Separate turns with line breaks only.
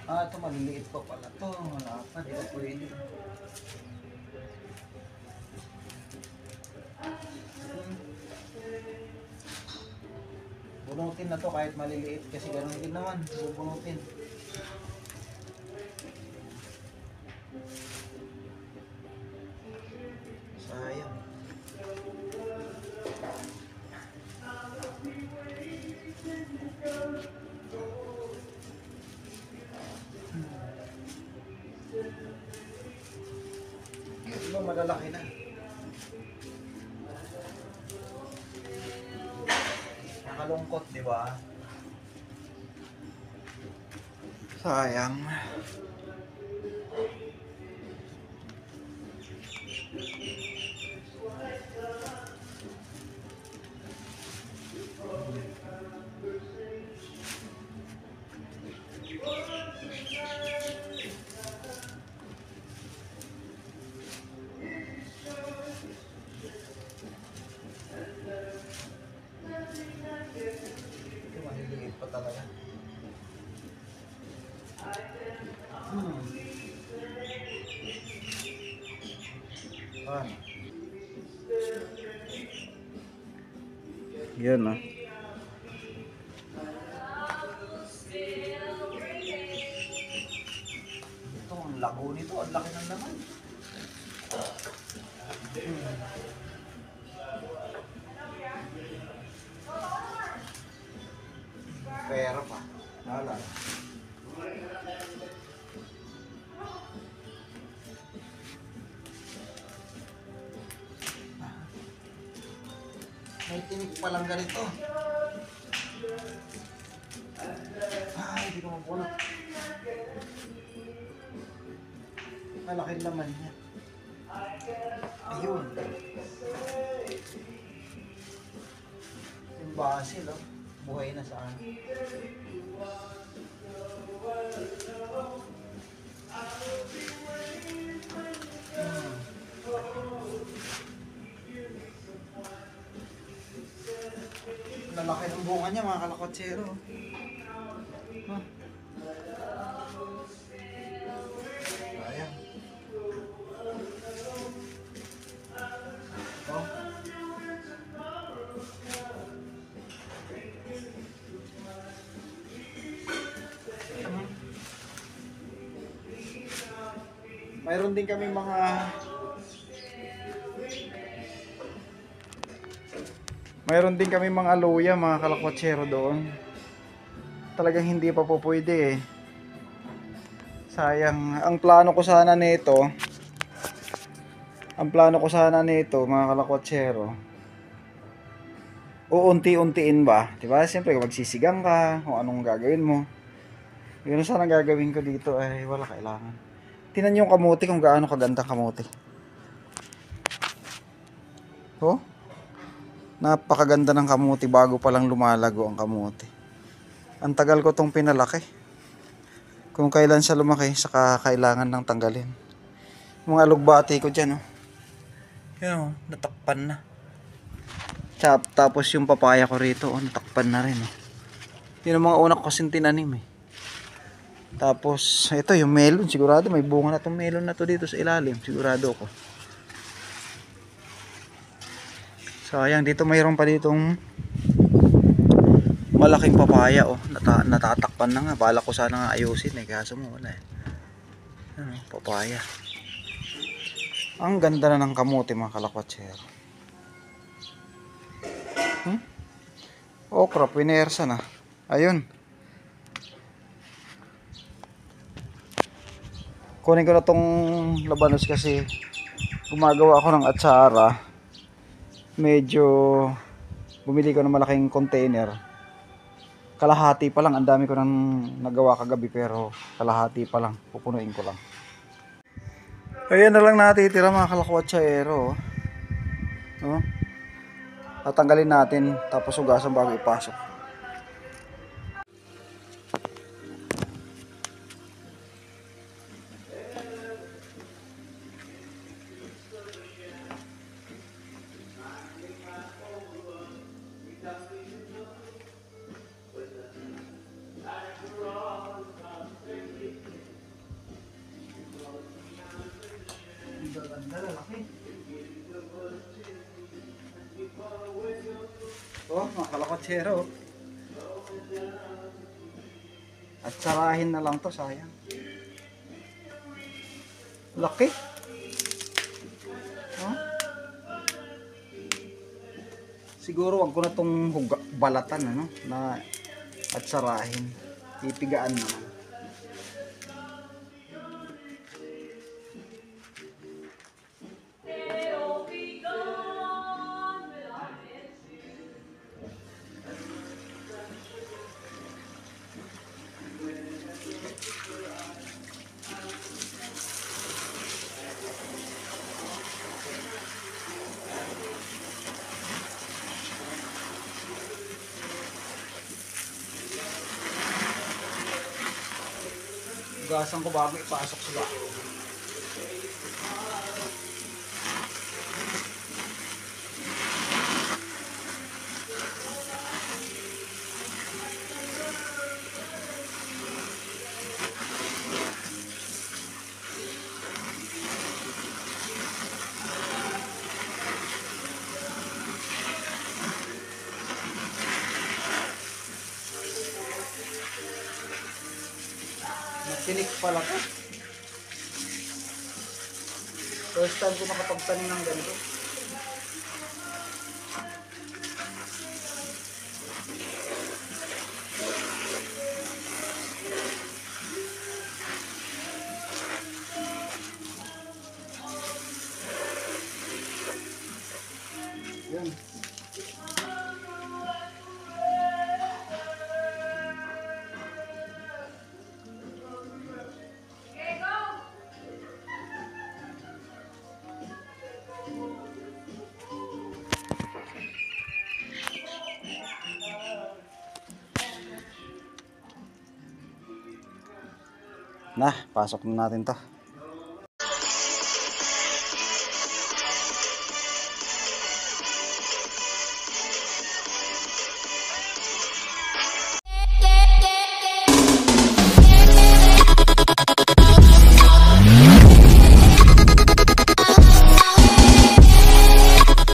Ah, ito maliliit pa pala to. Wala pa, di ba pwede. Bunutin na to kahit maliliit kasi gano'n din naman. Bubunutin. Sayang. Ito malalaki na. Nakalungkot, di ba? Sayang. Ito maliliit pa talaga. Ano? Yan ah. Ito ang lago nito, ang laki ng laman. Pera pa. Wala. May tinik palang ganito. Ay, hindi ko mapulot. Malaking laman niya. Ayun. Yung basil, oh. Buhay na sa akin. Lalaki ng bunga niya, mga kalakotsero. Huh? Ayan. Oh. Mayroon din kami mga luya, mga kalakotsero doon. Talagang hindi pa po pwede eh. Sayang. Ang plano ko sana nito, mga kalakotsero, uunti-untiin ba? Diba? Siyempre, magsisigang ka, kung anong gagawin mo. Yun sana gagawin ko dito ay wala kailangan. Tingnan yung kamote kung gaano kaganda kamote. Oh? Napakaganda ng kamote bago pa lang lumalago ang kamote. Ang tagal ko tong pinalaki. Kung kailan siya lumaki, saka kailangan ng tanggalin. Mga alugbati ko dyan, oh. Yan, oh, natakpan na. Tapos yung papaya ko rito, oh, natakpan na rin, oh. Yun ang mga una ko kasing tinanim, eh. Tapos, ito yung melon, sigurado may bunga na tong melon na to dito sa ilalim, sigurado ko. Sayang, dito mayroon pa ditong malaking papaya, oh. Natatakpan na nga. Bala ko sana nga ayusin, eh. Kaso mo wala, eh. Ano, papaya. Ang ganda na ng kamote, mga kalakotsero. Okra, pinersa na. Ayun. Kunin ko na tong labanos kasi gumagawa ako ng atsara. Medyo bumili ko ng malaking container. Kalahati pa lang, ang dami ko nang nagawa kagabi pero kalahati pa lang, pupunuin ko lang. Ayan na lang natitira, mga kalakotsero. No? Tatanggalin natin tapos hugasan bago ipasok. mga kalakotsero. At sarahin na lang to, sayang. Laki. Huh? Siguro wag ko na tong balatan ano, na at sarahin. Pipigaan naman. Gasan ko bago ipasok sa bako. Tinik pala to. First time ko makapagtanim ng ganito. Yan. Nah, pasok na natin to.